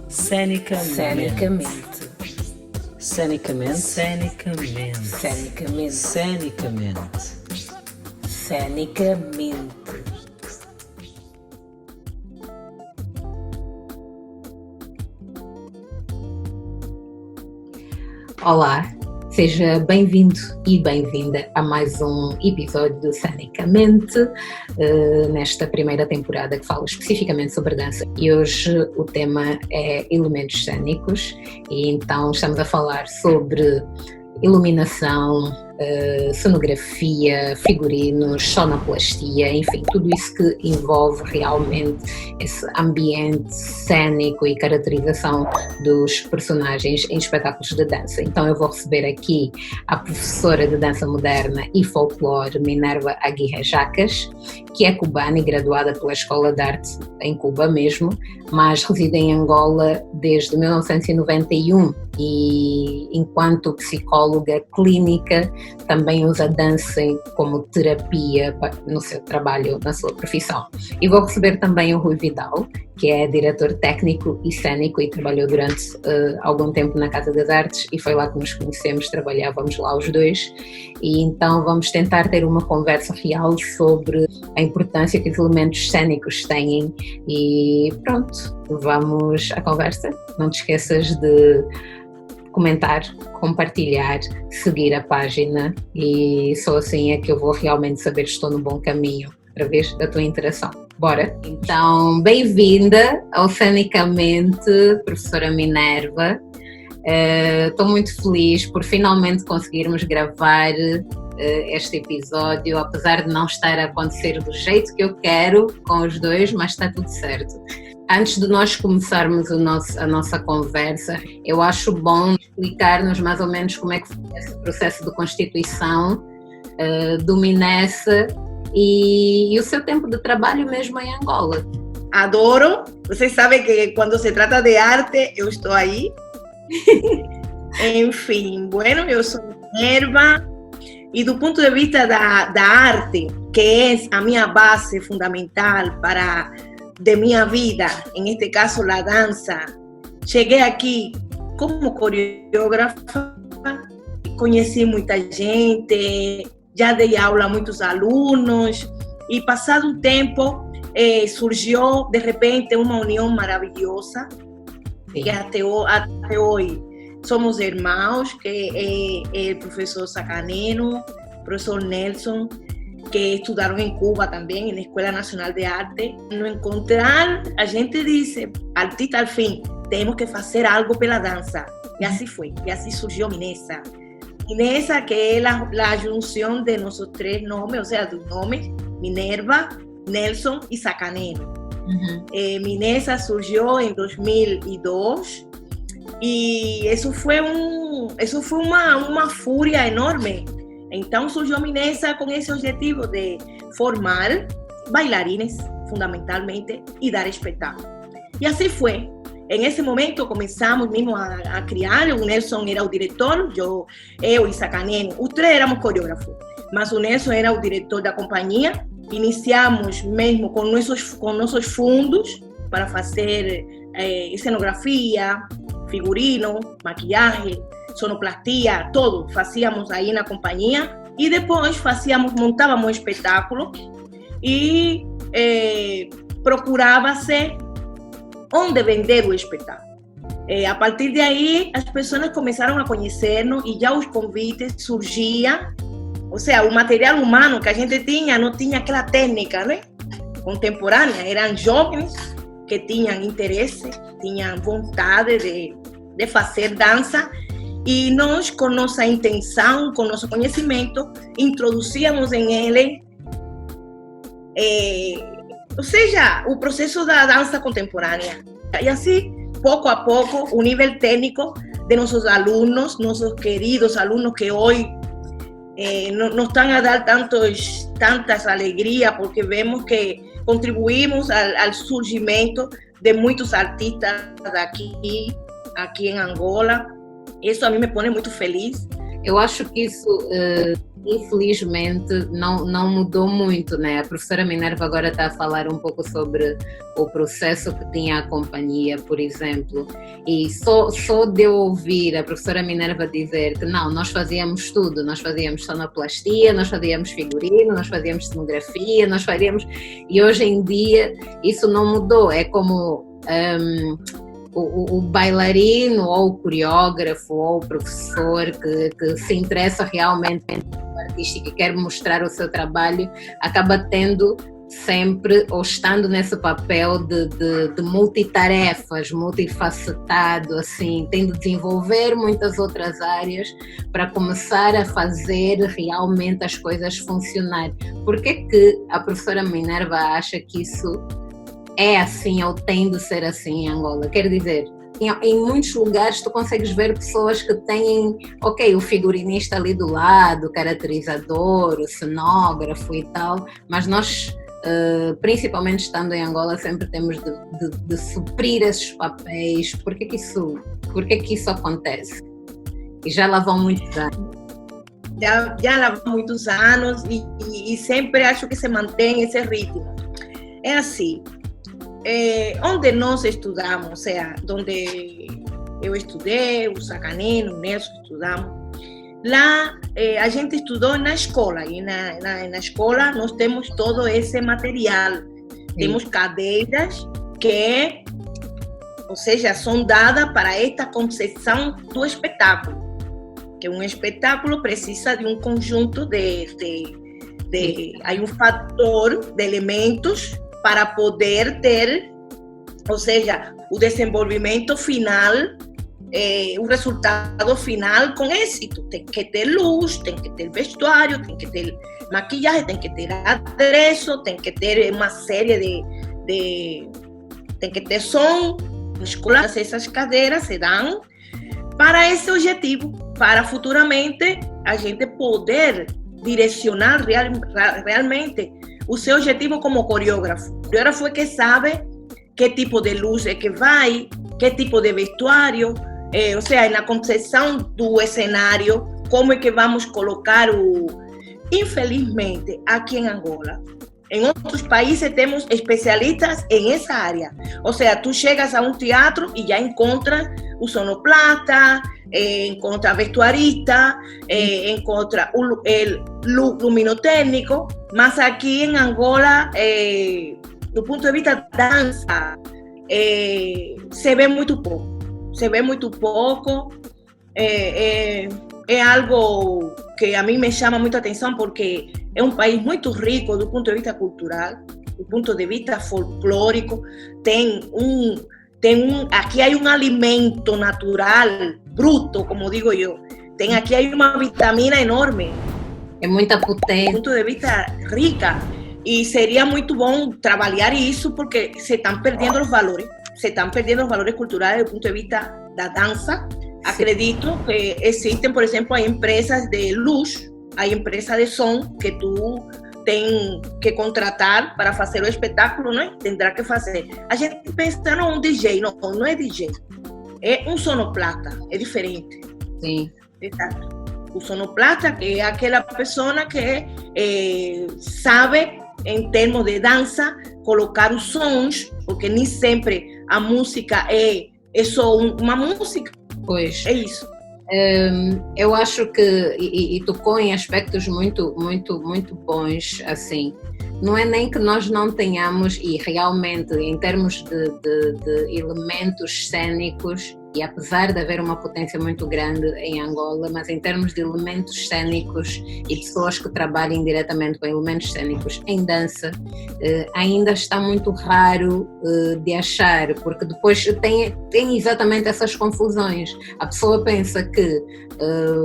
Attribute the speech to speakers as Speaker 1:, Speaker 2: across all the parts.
Speaker 1: Cenicamente.
Speaker 2: Cenicamente.
Speaker 1: Cenicamente.
Speaker 2: Cenicamente.
Speaker 1: Cenicamente.
Speaker 2: Cenicamente. Olá, seja bem-vindo e bem-vinda a mais um episódio do Cenicamente, nesta primeira temporada que fala especificamente sobre dança. E hoje o tema é elementos cênicos, e então estamos a falar sobre iluminação, cenografia, figurinos, sonoplastia, enfim, tudo isso que envolve realmente esse ambiente cênico e caracterização dos personagens em espetáculos de dança. Então eu vou receber aqui a professora de dança moderna e folclore Minerva Aguirre Jacas, que é cubana e graduada pela Escola de Arte em Cuba mesmo, mas reside em Angola desde 1991 e enquanto psicóloga clínica também usa a dança como terapia no seu trabalho, na sua profissão. E vou receber também o Rui Vidal, que é diretor técnico e cênico e trabalhou durante algum tempo na Casa das Artes e foi lá que nos conhecemos, trabalhávamos lá os dois. E então vamos tentar ter uma conversa real sobre a importância que os elementos cênicos têm e pronto, vamos à conversa. Não te esqueças de comentar, compartilhar, seguir a página e só assim é que eu vou realmente saber se estou no bom caminho através da tua interação. Bora? Então, bem-vinda ao Cenicamente, professora Minerva. Estou muito feliz por finalmente conseguirmos gravar este episódio, apesar de não estar a acontecer do jeito que eu quero com os dois, mas está tudo certo. Antes de nós começarmos a nossa conversa, eu acho bom explicar-nos mais ou menos como é que foi esse processo de constituição do Minessa e o seu tempo de trabalho mesmo em Angola.
Speaker 3: Adoro. Vocês sabem que quando se trata de arte, eu estou aí. Enfim, bueno, eu sou Minerva e do ponto de vista da arte, que é a minha base fundamental de minha vida, em este caso a dança, cheguei aqui como coreógrafa, conheci muita gente, já dei aula a muitos alunos e passado um tempo surgiu de repente uma união maravilhosa. Sim. Que até hoje somos irmãos, que é o professor Sacaneno, o professor Nelson, que estudaram em Cuba também, na Escola Nacional de Arte. No encontrar, a gente disse, artista al fim, temos que fazer algo pela dança. E assim foi, e assim surgiu Minessa. Minessa, que é a junção de nossos três nomes, ou seja, dos nomes, Minerva, Nelson e Sacaneno. Minessa surgiu em 2002 e isso foi uma fúria enorme. Então surgiu Minessa com esse objetivo de formar bailarines, fundamentalmente, e dar espetáculo. E assim foi. Em esse momento começamos mesmo a criar. O Nelson era o diretor, eu e Sacaneno, os três éramos coreógrafos, mas o Nelson era o diretor da companhia. Iniciamos mesmo com nossos fundos para fazer cenografia, figurino, maquiagem, sonoplastia, tudo fazíamos aí na companhia e depois montávamos um espetáculo e procurava-se onde vender o espetáculo. A partir de aí, as pessoas começaram a conhecer-nos e já os convites surgiam. Ou seja, o material humano que a gente tinha não tinha aquela técnica, né, contemporânea. Eram jovens que tinham interesse, tinham vontade de fazer dança e nós, com nossa intenção, com nosso conhecimento, introduzíamos em ele, ou seja, o processo da dança contemporânea. E assim, pouco a pouco, o nível técnico de nossos alunos, nossos queridos alunos que hoje nos estão a dar tantas alegrias, porque vemos que contribuímos ao surgimento de muitos artistas aqui em Angola. Isso a mim me põe muito feliz.
Speaker 2: Eu acho que isso infelizmente não mudou muito, né? A professora Minerva agora está a falar um pouco sobre o processo que tinha a companhia, por exemplo, e só de eu ouvir a professora Minerva dizer que não, nós fazíamos tudo, nós fazíamos sonoplastia, nós fazíamos figurino, nós fazíamos cenografia, nós fazíamos... E hoje em dia isso não mudou, é como... O bailarino ou o coreógrafo ou o professor que se interessa realmente pelo artístico e quer mostrar o seu trabalho, acaba tendo sempre, ou estando nesse papel de multitarefas, multifacetado, assim, tendo de desenvolver muitas outras áreas para começar a fazer realmente as coisas funcionar. Por que a professora Minerva acha que isso é assim ou tem de ser assim em Angola? Quer dizer, em muitos lugares tu consegues ver pessoas que têm, ok, o figurinista ali do lado, o caracterizador, o cenógrafo e tal, mas nós, principalmente estando em Angola, sempre temos de suprir esses papéis. Por que que isso acontece? E já lá vão muitos anos.
Speaker 3: Já lá vão muitos anos e sempre acho que se mantém esse ritmo. É assim, onde nós estudamos, ou seja, onde eu estudei, o Sacané, o Nelson estudamos, lá a gente estudou na escola, e na escola nós temos todo esse material. Sim. Temos cadeiras que, ou seja, são dadas para esta concepção do espetáculo, que um espetáculo precisa de um conjunto há um fator de elementos para poder ter, ou seja, o desenvolvimento final, o resultado final com êxito. Tem que ter luz, tem que ter vestuário, tem que ter maquiagem, tem que ter adereço, tem que ter uma série tem que ter som. Essas cadeiras se dão para esse objetivo, para futuramente a gente poder direcionar realmente o seu objetivo como coreógrafo. O coreógrafo é que sabe que tipo de luz é que vai, que tipo de vestuário, ou seja, na concepção do cenário, como é que vamos colocar Infelizmente, aqui em Angola, em outros países temos especialistas em essa área. Ou seja, tu chegas a um teatro e já encontra o sonoplasta, encontra vestuarista, encontra o luminotécnico, mas aqui em Angola, do ponto de vista da dança, se vê muito pouco. É algo que a mim me chama muita atenção, porque é um país muito rico do ponto de vista cultural, do ponto de vista folclórico. Aqui há um alimento natural, bruto, como digo eu. Aqui há uma vitamina enorme.
Speaker 2: É muita potência.
Speaker 3: Do ponto de vista rica. E seria muito bom trabalhar isso, porque se estão perdendo os valores. Se estão perdendo os valores culturais do ponto de vista da dança. Acredito que existem, por exemplo, empresas de luz, há empresas de som que tu tem que contratar para fazer o espetáculo, né? Tendrá que fazer. A gente pensa, não, um DJ, não é DJ. É um sonoplasta, é diferente.
Speaker 2: Sim.
Speaker 3: Exato. O sonoplasta, que é aquela pessoa que sabe, em termos de dança, colocar os sons, porque nem sempre a música é só uma música.
Speaker 2: Pois.
Speaker 3: É isso.
Speaker 2: Eu acho que, e tocou em aspectos muito, muito, muito bons, assim. Não é nem que nós não tenhamos, e realmente, em termos de elementos cênicos, e apesar de haver uma potência muito grande em Angola, mas em termos de elementos cênicos e pessoas que trabalhem diretamente com elementos cênicos em dança, ainda está muito raro de achar, porque depois tem exatamente essas confusões. A pessoa pensa que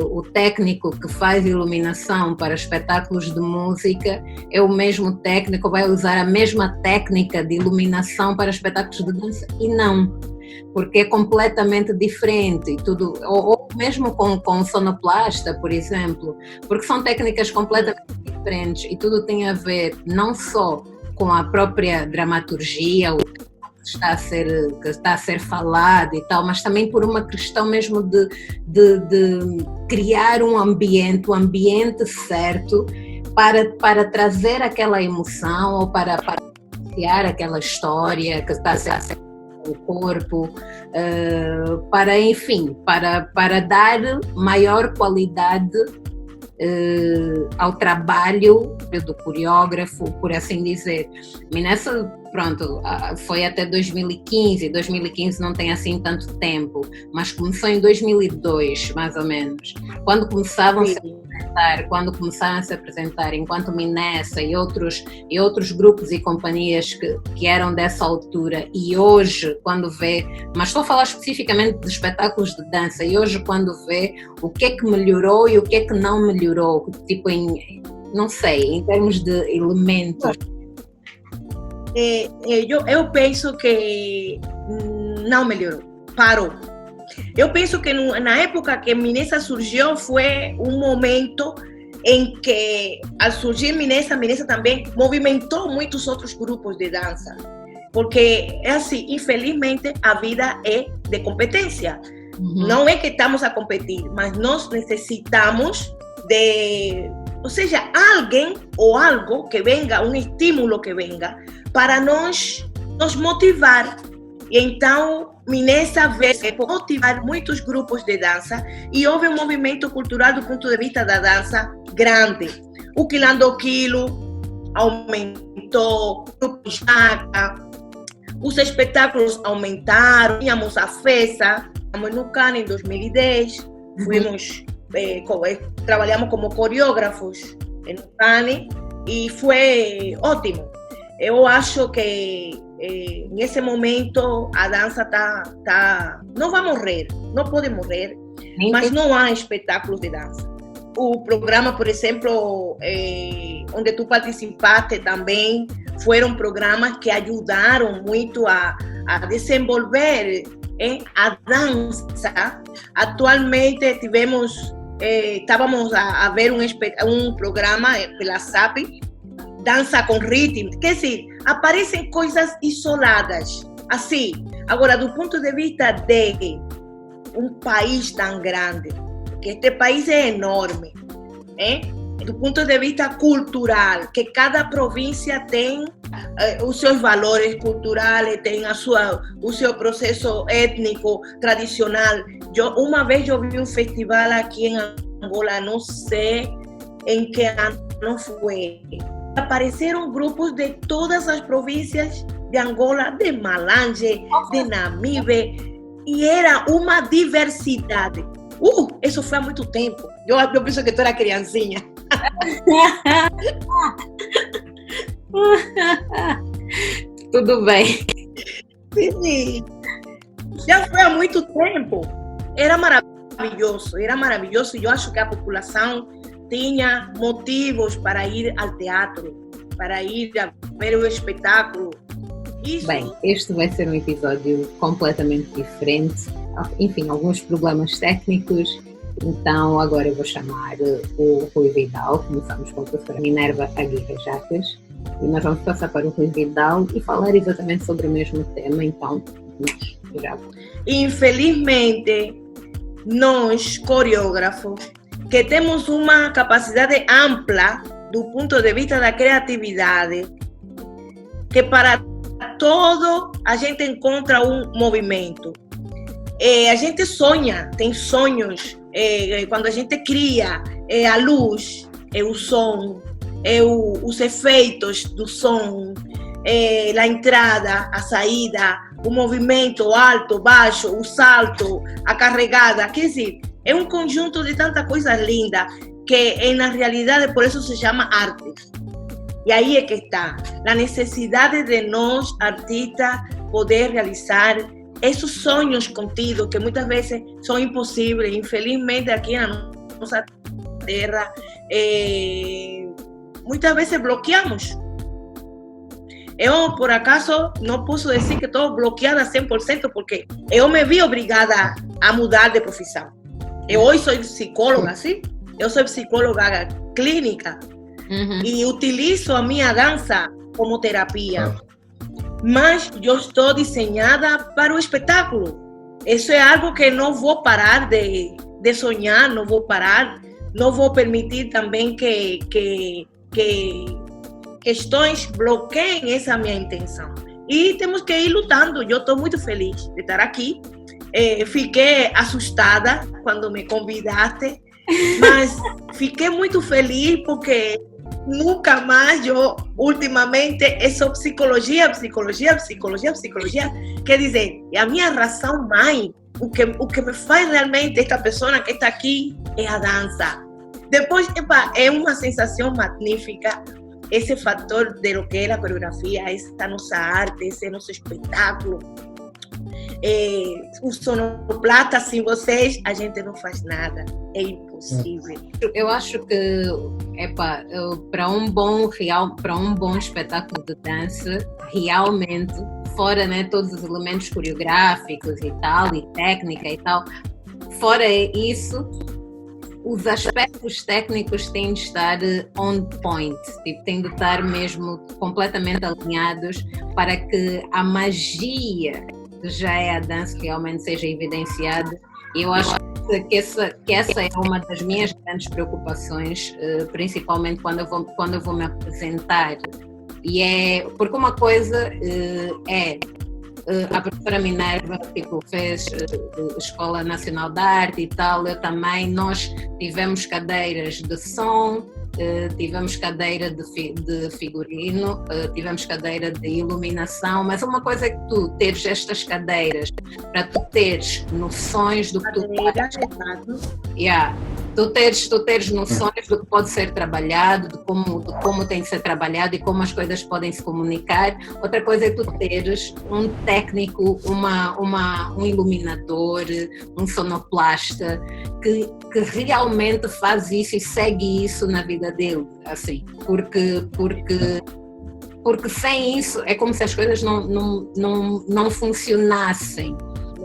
Speaker 2: o técnico que faz iluminação para espetáculos de música é o mesmo técnico, vai usar a mesma técnica de iluminação para espetáculos de dança, e não. Porque é completamente diferente, e tudo, ou mesmo com sonoplasta, por exemplo, porque são técnicas completamente diferentes e tudo tem a ver não só com a própria dramaturgia, o que está a ser falado e tal, mas também por uma questão mesmo de criar um ambiente certo para trazer aquela emoção ou para criar aquela história que está a ser o corpo, para, enfim, para dar maior qualidade ao trabalho do coreógrafo, por assim dizer. E nessa, pronto, foi até 2015 não tem assim tanto tempo, mas começou em 2002, mais ou menos, quando começaram a se apresentar enquanto Minessa e outros grupos e companhias que eram dessa altura, e hoje quando vê, mas estou a falar especificamente de espetáculos de dança, e hoje quando vê o que é que melhorou e o que é que não melhorou, tipo não sei, em termos de elementos.
Speaker 3: Eu penso que não melhorou, parou. Eu penso que na época que Minessa surgiu foi um momento em que, ao surgir Minessa também movimentou muitos outros grupos de dança. Porque é assim, infelizmente, a vida é de competência. Uhum. Não é que estamos a competir, mas nós necessitamos ou seja, alguém ou algo que venga, um estímulo que venga, para nos motivar. E então, Minessa veio motivar muitos grupos de dança e houve um movimento cultural do ponto de vista da dança grande. O Quilandoquilo aumentou, o Grupo Jaca, os espetáculos aumentaram, tínhamos a festa, estamos no CAN em 2010, trabalhamos como coreógrafos no CAN e foi ótimo. Eu acho que nesse momento a dança não vai morrer, não pode morrer, mas não há espetáculos de dança. O programa, por exemplo, onde tu participaste também, foram programas que ajudaram muito a desenvolver a dança. Atualmente estávamos a ver um programa pela SAP, Dança com Ritmo, quer dizer, aparecem coisas isoladas, assim. Agora, do ponto de vista de um país tão grande, que este país é enorme, do ponto de vista cultural, que cada província tem os seus valores culturais, tem o seu processo étnico, tradicional. Uma vez eu vi um festival aqui em Angola, não sei em que ano foi, apareceram grupos de todas as províncias de Angola, de Malange, de Namibe, e era uma diversidade. Isso foi há muito tempo. Eu penso que tu era criancinha.
Speaker 2: Tudo bem.
Speaker 3: Sim. Já foi há muito tempo. Era maravilhoso. E eu acho que a população tinha motivos para ir ao teatro, para ir a ver o espetáculo. Isso.
Speaker 2: Bem, este vai ser um episódio completamente diferente. Enfim, alguns problemas técnicos. Então, agora eu vou chamar o Rui Vidal. Começamos com a professora Minerva Aguirre Jacas. E nós vamos passar para o Rui Vidal e falar exatamente sobre o mesmo tema. Então, já.
Speaker 3: Infelizmente, nós, coreógrafos, que temos uma capacidade ampla do ponto de vista da criatividade, que para todo a gente encontra um movimento. A gente sonha, tem sonhos, quando a gente cria, a luz, o som, os efeitos do som, a entrada, a saída, o movimento, o alto, baixo, o salto, a carregada, quer dizer, é um conjunto de tanta coisa linda que na realidade por isso se chama arte. E aí é que está a necessidade de nós, artistas, poder realizar esses sonhos contidos que muitas vezes são impossíveis. Infelizmente aqui na nossa terra muitas vezes bloqueamos. Eu, por acaso, não posso dizer que estou bloqueada 100%, porque eu me vi obrigada a mudar de profissão. Eu hoje sou psicóloga, sim? Eu sou psicóloga clínica e utilizo a minha dança como terapia. mas eu estou desenhada para o espetáculo. Isso é algo que não vou parar de sonhar, não vou parar, não vou permitir também que questões bloqueiem essa minha intenção. E temos que ir lutando. Eu estou muito feliz de estar aqui. Fiquei assustada quando me convidaste, mas fiquei muito feliz porque nunca mais eu, ultimamente, é só psicologia. Quer dizer, a minha razão mãe, o que me faz realmente esta pessoa que está aqui é a dança. Depois, é uma sensação magnífica. Esse fator de lo que é a coreografia, essa nossa arte, esse nosso espetáculo. O sonoplata, sem vocês, a gente não faz nada. É impossível.
Speaker 2: Eu acho que, para um bom espetáculo de dança, realmente, fora, né, todos os elementos coreográficos e tal, e técnica e tal, fora isso, os aspectos técnicos têm de estar on point, tipo, têm de estar mesmo completamente alinhados para que a magia que já é a dança realmente seja evidenciada. E eu acho que essa é uma das minhas grandes preocupações, principalmente quando eu vou me apresentar. E porque uma coisa a professora Minerva, tipo, fez Escola Nacional de Arte e tal, eu também, nós tivemos cadeiras de som, tivemos cadeira de figurino, tivemos cadeira de iluminação, mas uma coisa é que tu teres estas cadeiras para tu teres noções do que tu tu teres noções do que pode ser trabalhado, de como tem de ser trabalhado e como as coisas podem se comunicar. Outra coisa é tu teres um técnico, um iluminador, um sonoplasta que realmente faz isso e segue isso na vida dele, assim, porque sem isso é como se as coisas não funcionassem.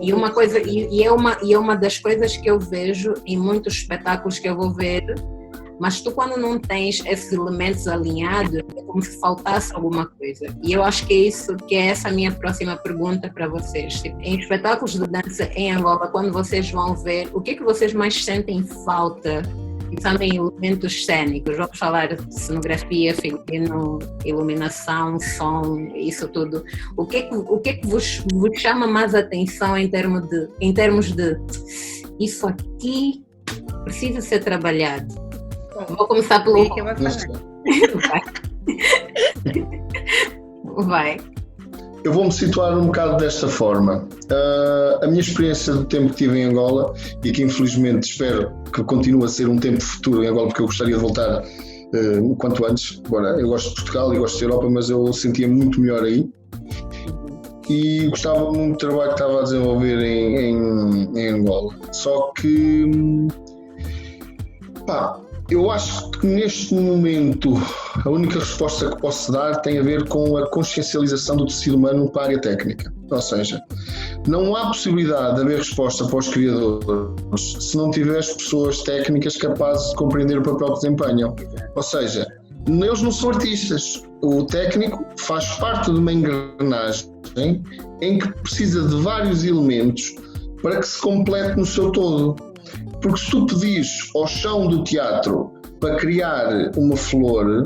Speaker 2: E uma coisa, é uma das coisas que eu vejo em muitos espetáculos que eu vou ver, mas tu, quando não tens esses elementos alinhados, é como se faltasse alguma coisa. E eu acho que é essa a minha próxima pergunta para vocês. Tipo, em espetáculos de dança em Angola, quando vocês vão ver, o que é que vocês mais sentem falta? Pensando em elementos cênicos, vamos falar de cenografia, figurino, iluminação, som, isso tudo. O que é que vos chama mais atenção em termos de isso aqui precisa ser trabalhado? Vou começar pelo... Vai.
Speaker 4: Eu vou-me situar um bocado desta forma. A minha experiência do tempo que tive em Angola, e que infelizmente espero que continue a ser um tempo futuro em Angola, porque eu gostaria de voltar o quanto antes. Agora, eu gosto de Portugal e gosto de Europa, mas eu sentia muito melhor aí. E gostava muito do trabalho que estava a desenvolver em Angola. Só que, eu acho que neste momento a única resposta que posso dar tem a ver com a consciencialização do tecido humano para a área técnica. Ou seja, não há possibilidade de haver resposta para os criadores se não tiveres pessoas técnicas capazes de compreender o papel que desempenham. Ou seja, eles não são artistas. O técnico faz parte de uma engrenagem em que precisa de vários elementos para que se complete no seu todo. Porque se tu pedires ao chão do teatro para criar uma flor,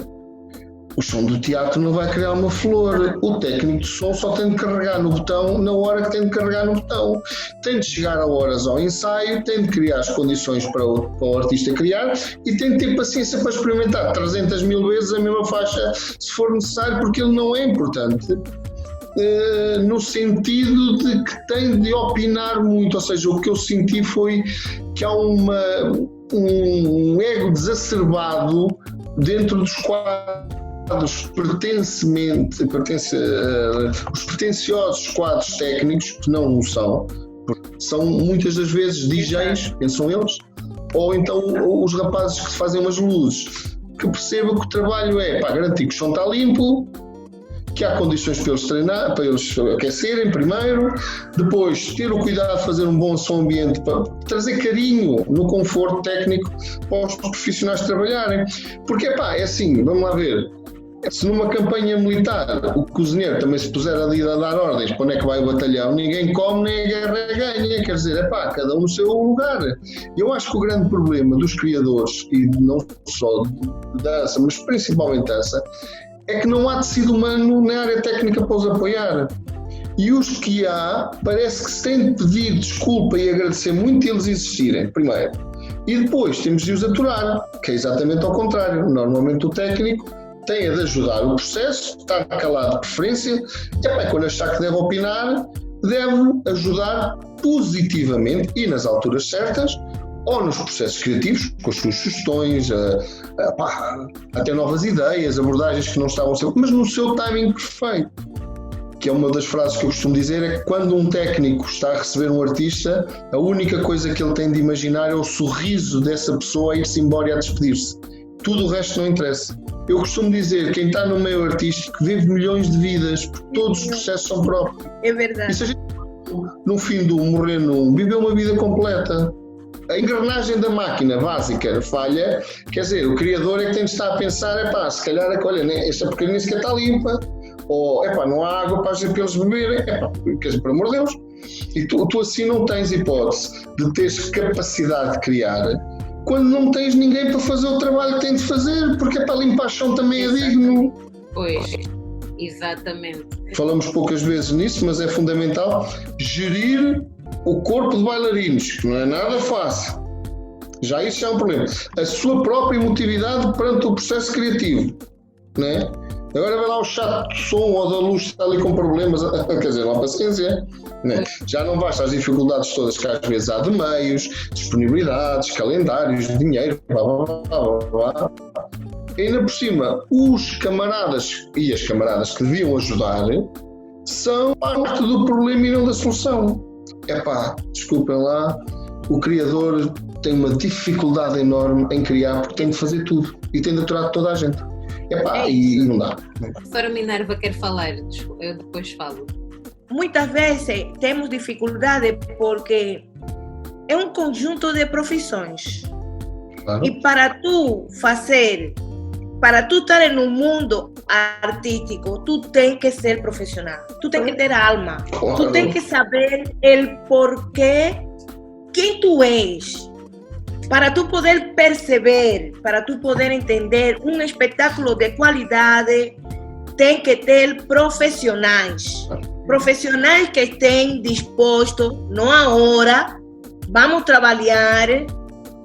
Speaker 4: o chão do teatro não vai criar uma flor. O técnico de som só tem de carregar no botão na hora que tem de carregar no botão. Tem de chegar a horas ao ensaio, tem de criar as condições para o artista criar e tem de ter paciência para experimentar 300 mil vezes a mesma faixa se for necessário, porque ele não é importante. No sentido de que tem de opinar muito, ou seja, o que eu senti foi que há um ego desacerbado dentro dos quadros os pretenciosos quadros técnicos, que não o são muitas das vezes DJs, pensam eles, ou então os rapazes que fazem umas luzes, que percebam que o trabalho é garantir que o chão está limpo, que há condições para eles treinar, para eles aquecerem primeiro, depois ter o cuidado de fazer um bom som ambiente para trazer carinho no conforto técnico para os profissionais trabalharem. Porque, é assim, vamos lá ver, Se numa campanha militar o cozinheiro também se puser ali a dar ordens para onde é que vai o batalhão, ninguém come nem a guerra ganha, quer dizer, cada um no seu lugar. Eu acho que o grande problema dos criadores, e não só de dança, mas principalmente dança, é que não há tecido humano na área técnica para os apoiar. E os que há, parece que se tem de pedir desculpa e agradecer muito eles existirem, primeiro. E depois temos de os aturar, que é exatamente ao contrário. Normalmente o técnico tem a de ajudar o processo, estar calado de preferência, e quando achar que deve opinar, deve ajudar positivamente e nas alturas certas, ou nos processos criativos, com as suas sugestões, até novas ideias, abordagens que não estavam a ser, mas no seu timing perfeito. Que é uma das frases que eu costumo dizer, é que quando um técnico está a receber um artista, a única coisa que ele tem de imaginar é o sorriso dessa pessoa a ir-se embora e a despedir-se. Tudo o resto não interessa. Eu costumo dizer, quem está no meio artístico vive milhões de vidas, porque todos os processos são próprios.
Speaker 3: É verdade.
Speaker 4: E se a gente, no fim do morrer num, viveu uma vida completa. A engrenagem da máquina básica falha, quer dizer, o criador é que tem de estar a pensar, se calhar, olha, esta porcaria nem sequer está limpa, ou, não há água para eles beberem, quer dizer, por amor de Deus. E tu assim não tens hipótese de teres capacidade de criar, quando não tens ninguém para fazer o trabalho que tens de fazer, porque para limpar chão também é digno.
Speaker 2: Pois, exatamente.
Speaker 4: Falamos poucas vezes nisso, mas é fundamental gerir o corpo de bailarinos, que não é nada fácil. Já isso é um problema. A sua própria emotividade perante o processo criativo, não é? Agora vai lá o chato do som ou da luz está ali com problemas, quer dizer, não há paciência, né? Já não basta as dificuldades todas que às vezes há de meios, disponibilidades, calendários, dinheiro, blá blá blá blá. E ainda por cima, os camaradas e as camaradas que deviam ajudar são parte do problema e não da solução. Desculpem lá, o criador tem uma dificuldade enorme em criar porque tem de fazer tudo e tem de aturar toda a gente. E não dá.
Speaker 2: A professora Minerva quer falar, eu depois falo.
Speaker 3: Muitas vezes temos dificuldade porque é um conjunto de profissões. Claro. E para tu estar no mundo artístico, tu tens que ser profissional, tu tens que ter alma, claro. Tu tens que saber o porquê, quem tu és. Para tu poder perceber, para tu poder entender um espetáculo de qualidade, tem que ter profissionais. Profissionais que estén dispostos, não agora, vamos trabalhar,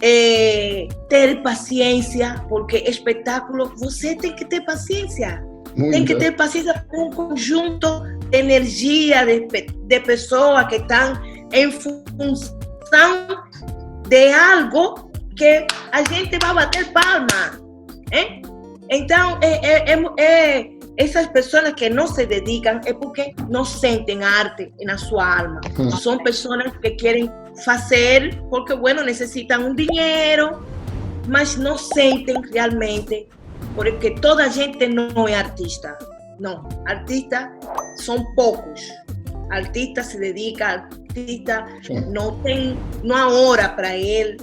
Speaker 3: ter paciência, porque espetáculo, você tem que ter paciência. Muito. Tem que ter paciência com um conjunto de energia de pessoas que estão em função de algo que a gente vai bater palma. Então, essas pessoas que não se dedicam é porque não sentem arte na sua alma. São pessoas que querem fazer porque, necessitam dinheiro, mas não sentem realmente, porque toda a gente não é artista. Não, artistas são poucos. Artista se dedica, artista não há hora para ele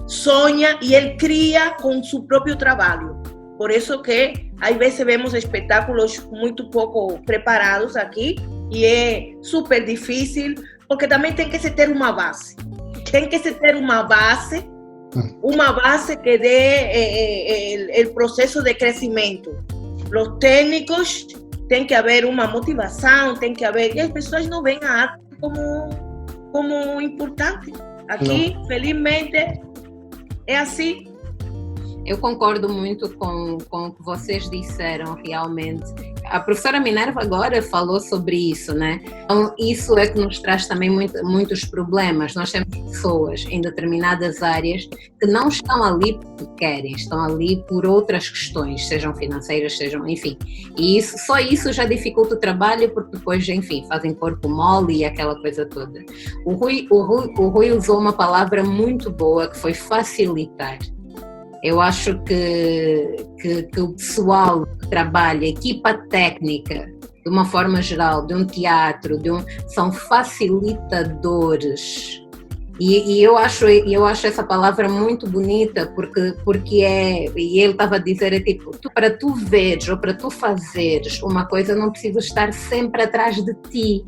Speaker 3: sonha e ele cria com seu próprio trabalho. Por isso que às vezes vemos espetáculos muito pouco preparados aqui e é super difícil, porque também tem que se ter uma base. Tem que se ter uma base que dê o processo de crescimento. Os técnicos, tem que haver uma motivação, tem que haver... E as pessoas não veem a arte como importante. Aqui, felizmente, é assim.
Speaker 2: Eu concordo muito com o que vocês disseram, realmente. A professora Minerva agora falou sobre isso, né? Então, isso é que nos traz também muitos problemas. Nós temos pessoas em determinadas áreas que não estão ali porque querem, estão ali por outras questões, sejam financeiras, sejam, enfim. E só isso já dificulta o trabalho, porque depois, enfim, fazem corpo mole e aquela coisa toda. O Rui usou uma palavra muito boa, que foi facilitar. Eu acho que o pessoal que trabalha, a equipa técnica, de uma forma geral, de um teatro, são facilitadores E eu acho essa palavra muito bonita, porque e ele estava a dizer, é tipo, para tu veres ou para tu fazeres uma coisa, não precisa estar sempre atrás de ti.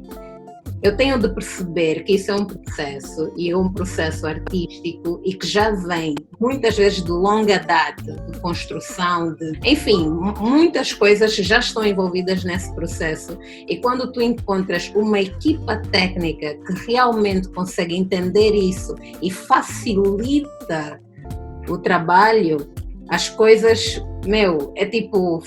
Speaker 2: Eu tenho de perceber que isso é um processo, e é um processo artístico, e que já vem muitas vezes de longa data, de construção, enfim, muitas coisas já estão envolvidas nesse processo. E quando tu encontras uma equipa técnica que realmente consegue entender isso e facilita o trabalho, as coisas, é tipo,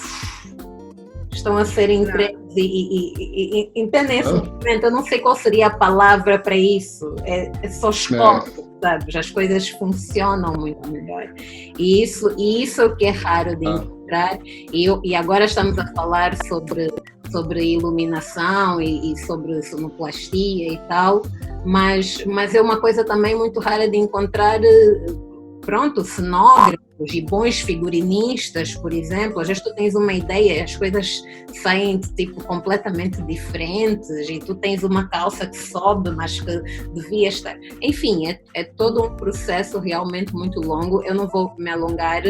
Speaker 2: estão a ser entregues e entendem esse movimento. Eu não sei qual seria a palavra para isso, é só escopo, sabe? As coisas funcionam muito melhor, e isso é o que é raro de encontrar. E agora estamos a falar sobre iluminação e sobre sonoplastia e tal, mas é uma coisa também muito rara de encontrar, cenógrafos e bons figurinistas, por exemplo. Às vezes tu tens uma ideia, as coisas saem tipo completamente diferentes, e tu tens uma calça que sobe, mas que devia estar... Enfim, é todo um processo realmente muito longo. Eu não vou me alongar,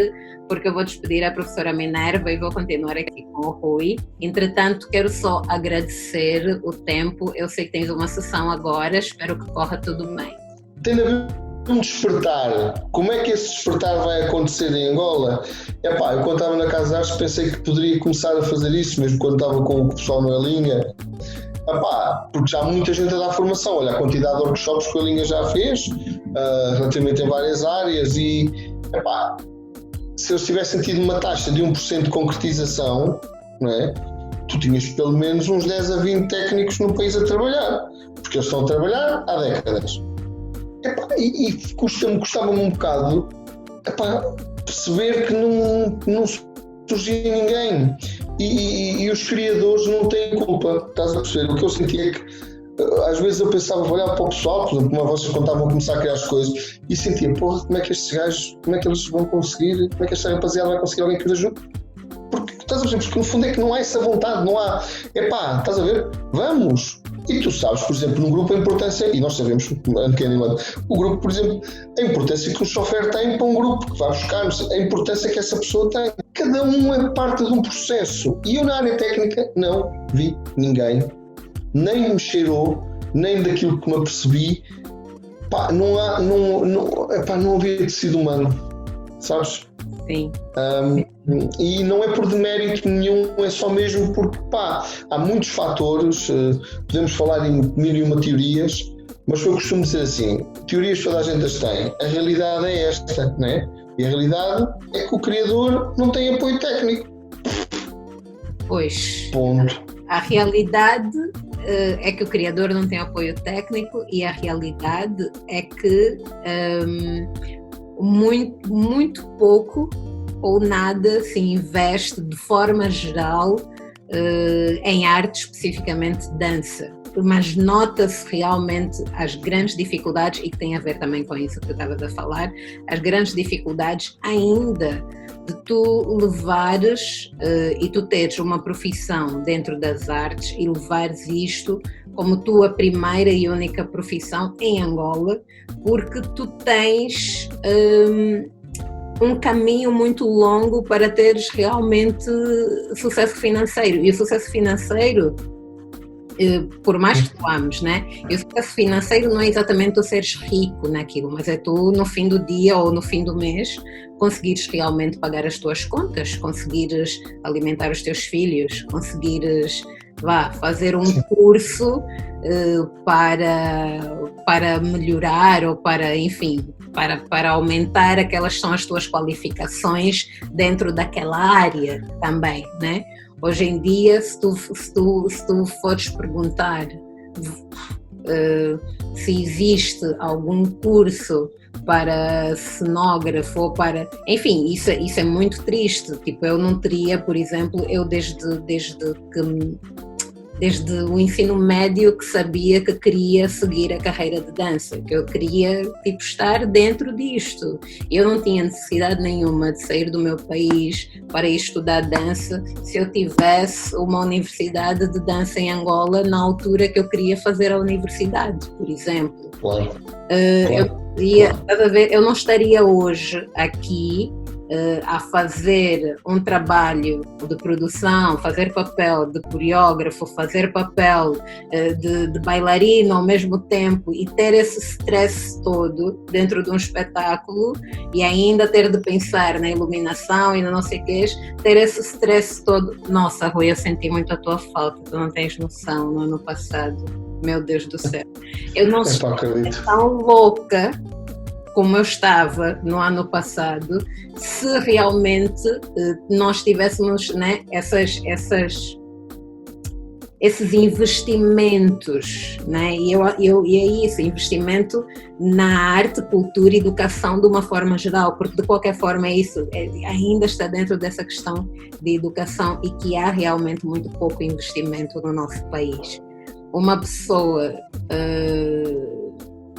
Speaker 2: porque eu vou despedir a professora Minerva e vou continuar aqui com o Rui. Entretanto, quero só agradecer o tempo. Eu sei que tens uma sessão agora, espero que corra tudo bem.
Speaker 4: Tem a ver um despertar. Como é que esse despertar vai acontecer em Angola? Eu quando estava na Casa de Artes pensei que poderia começar a fazer isso, mesmo quando estava com o pessoal na linha. Porque já há muita gente a dar formação. Olha a quantidade de workshops que a linha já fez, relativamente em várias áreas, e se eu tivesse tido uma taxa de 1% de concretização, não é? Tu tinhas pelo menos uns 10 a 20 técnicos no país a trabalhar, porque eles estão a trabalhar há décadas. E custava-me um bocado perceber que não surgia ninguém, e os criadores não têm culpa, estás a perceber? O que eu sentia é que às vezes eu pensava, olhar para o pessoal, por exemplo, como vocês contavam a começar a criar as coisas, e sentia, como é que estes gajos, como é que eles vão conseguir, como é que esta rapaziada vai conseguir alguém que lhes ajude? Porque estás a perceber, porque no fundo é que não há essa vontade, não há, estás a ver, vamos. E tu sabes, por exemplo, num grupo a importância, e nós sabemos, o grupo, por exemplo, a importância que o chofer tem para um grupo que vai buscar-nos, a importância que essa pessoa tem. Cada um é parte de um processo. E eu na área técnica não vi ninguém, nem me cheirou, nem daquilo que me apercebi. Não havia tecido humano, sabes?
Speaker 2: Sim.
Speaker 4: E não é por demérito nenhum, é só mesmo porque há muitos fatores, podemos falar em mil e uma teorias, mas eu costumo dizer assim, teorias toda a gente as tem, a realidade é esta, não é? E a realidade é que o criador não tem apoio técnico. Pois. Ponto.
Speaker 2: A realidade é que o criador não tem apoio técnico, e a realidade é que muito pouco ou nada se investe de forma geral em arte, especificamente dança, mas nota-se realmente as grandes dificuldades, e que tem a ver também com isso que eu estava a falar, as grandes dificuldades ainda de tu levares e tu teres uma profissão dentro das artes e levares isto como tua primeira e única profissão em Angola, porque tu tens um caminho muito longo para teres realmente sucesso financeiro. E o sucesso financeiro, por mais que tu ames, né? E o sucesso financeiro não é exatamente tu seres rico naquilo, mas é tu no fim do dia ou no fim do mês conseguires realmente pagar as tuas contas, conseguires alimentar os teus filhos, conseguires fazer um curso para melhorar ou para, enfim, para aumentar aquelas são as tuas qualificações dentro daquela área também, né? Hoje em dia, se tu fores perguntar se existe algum curso para cenógrafo ou para... Enfim, isso é muito triste. Tipo, eu não teria, por exemplo, eu desde que desde o ensino médio que sabia que queria seguir a carreira de dança, que eu queria tipo, estar dentro disto. Eu não tinha necessidade nenhuma de sair do meu país para ir estudar dança se eu tivesse uma universidade de dança em Angola na altura que eu queria fazer a universidade, por exemplo.
Speaker 4: Claro.
Speaker 2: Eu não estaria hoje aqui a fazer um trabalho de produção, fazer papel de coreógrafo, fazer papel de bailarino ao mesmo tempo e ter esse stress todo dentro de um espetáculo e ainda ter de pensar na iluminação e no não sei o que, ter esse stress todo. Nossa, Rui, eu senti muito a tua falta, tu não tens noção no ano passado. Meu Deus do céu. Eu não sou tão louca como eu estava no ano passado, se realmente nós tivéssemos, né, esses investimentos, né? E é isso, investimento na arte, cultura e educação de uma forma geral, porque de qualquer forma é isso, ainda está dentro dessa questão de educação e que há realmente muito pouco investimento no nosso país. Uma pessoa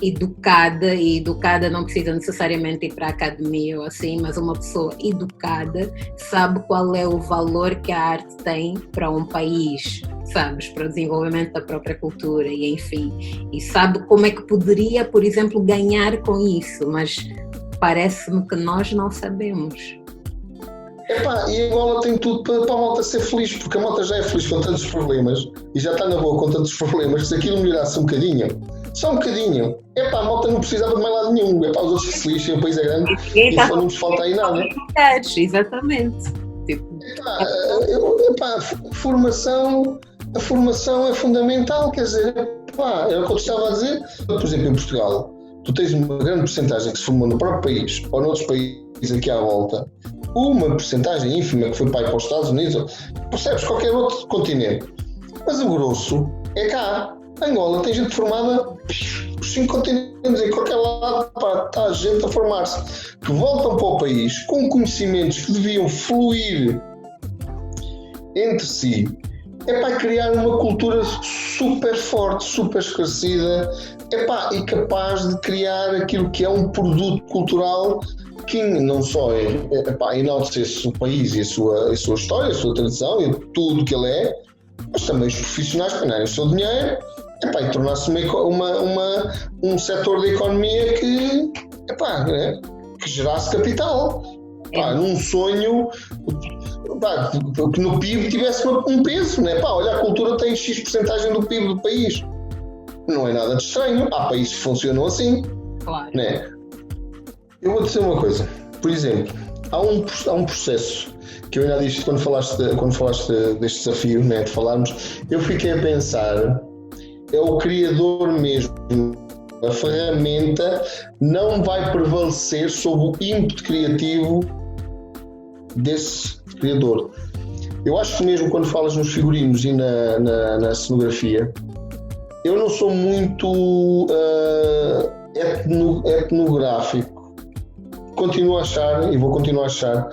Speaker 2: educada, e educada não precisa necessariamente ir para a academia ou assim, mas uma pessoa educada sabe qual é o valor que a arte tem para um país, sabes, para o desenvolvimento da própria cultura e enfim, e sabe como é que poderia, por exemplo, ganhar com isso, mas parece-me que nós não sabemos.
Speaker 4: E a Angola tem tudo para a malta ser feliz, porque a malta já é feliz com tantos problemas e já está na boa com tantos problemas, se aquilo melhorasse um bocadinho, só um bocadinho, a malta não precisava de mais lado nenhum, os outros se felizem, o país é grande e não nos falta aí nada.
Speaker 2: Exatamente.
Speaker 4: A formação é fundamental, quer dizer, é o que eu estava a dizer. Por exemplo, em Portugal, tu tens uma grande porcentagem que se formou no próprio país ou noutros países aqui à volta, uma porcentagem ínfima que foi para os Estados Unidos, percebes, qualquer outro continente, mas o grosso é cá. Angola tem gente formada por 5 continentes, em qualquer lado está gente a formar-se, que voltam para o país com conhecimentos que deviam fluir entre si, para criar uma cultura super forte, super esclarecida, e capaz de criar aquilo que é um produto cultural que não só enaltece o país e a sua história, a sua tradição e tudo que ele é, mas também os profissionais ganharem o seu dinheiro e tornar-se um setor da economia que gerasse capital. Num sonho que no PIB tivesse um peso, né? Olha, a cultura tem X% do PIB do país. Não é nada de estranho, há países que funcionam assim.
Speaker 2: Claro.
Speaker 4: Né? Eu vou dizer uma coisa, por exemplo, há um processo que eu ainda disse quando falaste deste desafio, né, de falarmos, eu fiquei a pensar, é o criador mesmo, a ferramenta não vai prevalecer sobre o ímpeto criativo desse criador. Eu acho que mesmo quando falas nos figurinos e na cenografia, eu não sou muito etnográfico. Continuo a achar, e vou continuar a achar,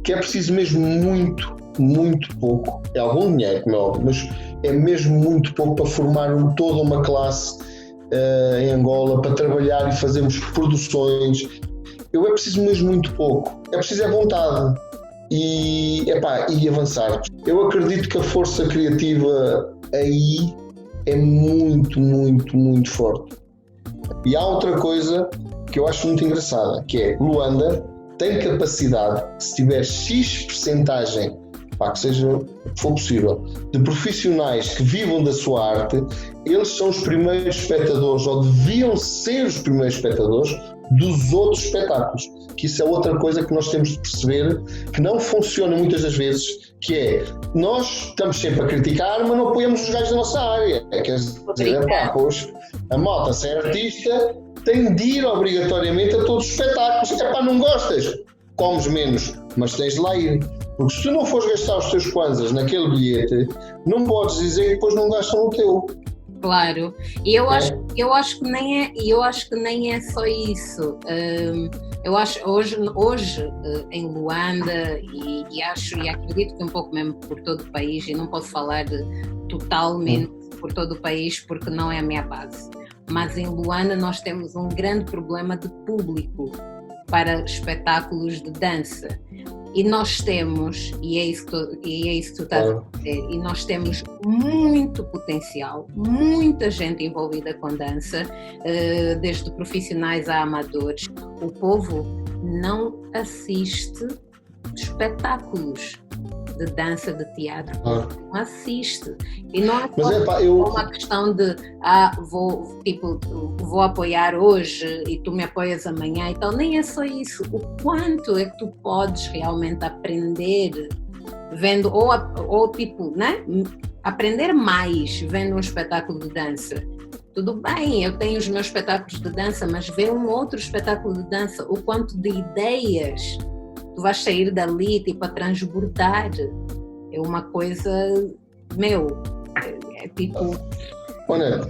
Speaker 4: que é preciso mesmo muito, muito pouco. É algum dinheiro, como é óbvio, mas é mesmo muito pouco para formar toda uma classe em Angola, para trabalhar e fazermos produções. É preciso mesmo muito pouco. É preciso vontade e avançar. Eu acredito que a força criativa aí é muito, muito, muito forte. E há outra coisa que eu acho muito engraçada, que é Luanda tem capacidade, se tiver X%, que seja o que for possível, de profissionais que vivam da sua arte, eles são os primeiros espectadores, ou deviam ser os primeiros espectadores dos outros espetáculos. Que isso é outra coisa que nós temos de perceber, que não funciona muitas das vezes, que é, nós estamos sempre a criticar, mas não apoiamos os gajos da nossa área. Quer dizer, a malta, se é artista, tem de ir obrigatoriamente a todos os espetáculos. Não gostas? Comes menos, mas tens de lá ir. Porque se tu não fores gastar os teus kwanzas naquele bilhete, não podes dizer que depois não gastam o teu.
Speaker 2: Claro, e eu acho que nem é só isso. Eu acho hoje em Luanda e acho e acredito que um pouco mesmo por todo o país, e não posso falar totalmente por todo o país porque não é a minha base, mas em Luanda nós temos um grande problema de público para espetáculos de dança. E nós temos, e é isso que tu estás a dizer, e nós temos muito potencial, muita gente envolvida com dança, desde profissionais a amadores. O povo não assiste espetáculos de dança, de teatro, não assiste. E não é só uma questão de vou apoiar hoje e tu me apoias amanhã, então nem é só isso. O quanto é que tu podes realmente aprender vendo, ou tipo, né? Aprender mais vendo um espetáculo de dança. Tudo bem, eu tenho os meus espetáculos de dança, mas ver um outro espetáculo de dança, o quanto de ideias tu vais sair dali, tipo, a transbordar. É uma coisa, é tipo...
Speaker 4: Olha,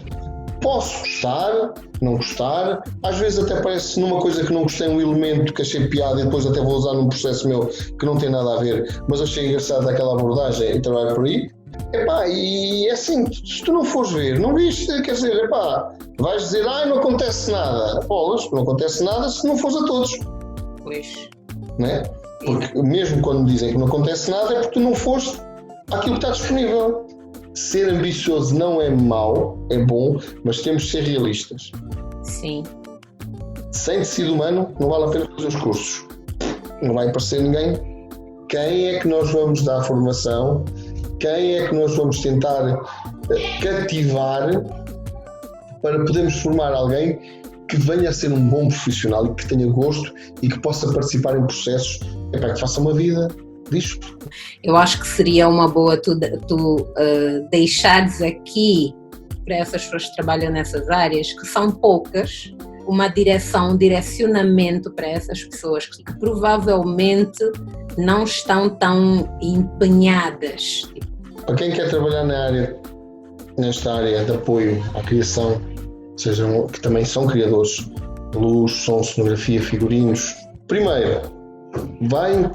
Speaker 4: posso gostar, não gostar, às vezes até parece numa coisa que não gostei, um elemento que achei piada e depois até vou usar num processo meu que não tem nada a ver, mas achei engraçado aquela abordagem e trabalho por aí. Epá, e é assim, se tu não fores ver, não viste, quer dizer, epá, vais dizer, não acontece nada. Bolas, não acontece nada se não fores a todos.
Speaker 2: Pois.
Speaker 4: Né? Porque mesmo quando dizem que não acontece nada é porque tu não foste àquilo que está disponível. Ser ambicioso não é mau, é bom, mas temos de ser realistas.
Speaker 2: Sim.
Speaker 4: Sem tecido humano não vale a pena fazer os cursos. Não vai aparecer ninguém. Quem é que nós vamos dar formação? Quem é que nós vamos tentar cativar para podermos formar alguém que venha a ser um bom profissional e que tenha gosto e que possa participar em processos que faça uma vida disto.
Speaker 2: Eu acho que seria uma boa tu deixares aqui para essas pessoas que trabalham nessas áreas, que são poucas, uma direção, um direcionamento para essas pessoas que provavelmente não estão tão empenhadas.
Speaker 4: Para quem quer trabalhar nesta área de apoio à criação, que também são criadores de luz, som, cenografia, figurinos, primeiro,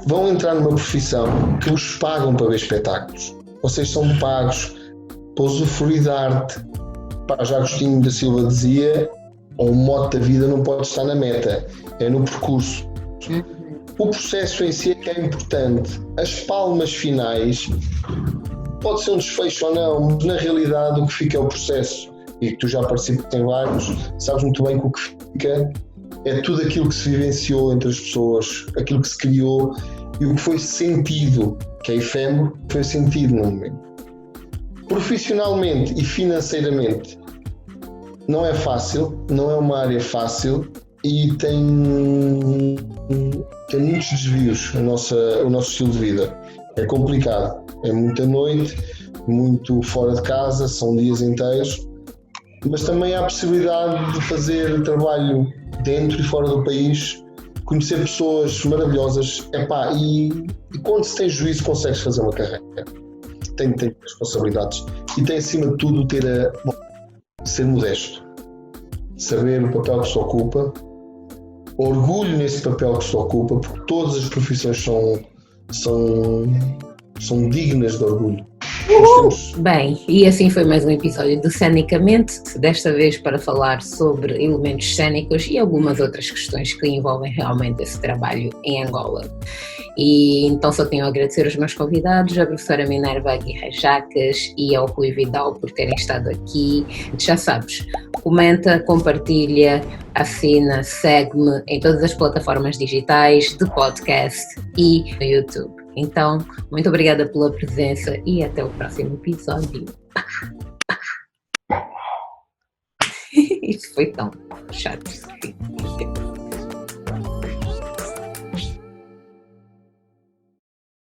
Speaker 4: vão entrar numa profissão que os pagam para ver espetáculos. Vocês são pagos para usufruir da arte. Já Agostinho da Silva dizia, o mote da vida não pode estar na meta, é no percurso. O processo em si é que é importante. As palmas finais pode ser um desfecho ou não, mas na realidade o que fica é o processo. E que tu já participas em vários, sabes muito bem que o que fica é tudo aquilo que se vivenciou entre as pessoas, aquilo que se criou e o que foi sentido, que é efêmero, foi sentido no momento. Profissionalmente e financeiramente não é fácil, não é uma área fácil e tem muitos desvios o nosso estilo de vida. É complicado, é muita noite, muito fora de casa, são dias inteiros, mas também há a possibilidade de fazer trabalho dentro e fora do país, conhecer pessoas maravilhosas, e quando se tem juízo consegues fazer uma carreira. Tem responsabilidades e tem acima de tudo ser modesto, saber o papel que se ocupa, orgulho nesse papel que se ocupa, porque todas as profissões são dignas de orgulho.
Speaker 2: Bem, e assim foi mais um episódio do Cenicamente, desta vez para falar sobre elementos cênicos e algumas outras questões que envolvem realmente esse trabalho em Angola. E então só tenho a agradecer aos meus convidados, a professora Minerva Aguirre Jacas e ao Rui Vidal por terem estado aqui. Já sabes, comenta, compartilha, assina, segue-me em todas as plataformas digitais de podcast e no YouTube. Então, muito obrigada pela presença e até o próximo episódio. Isso foi tão chato.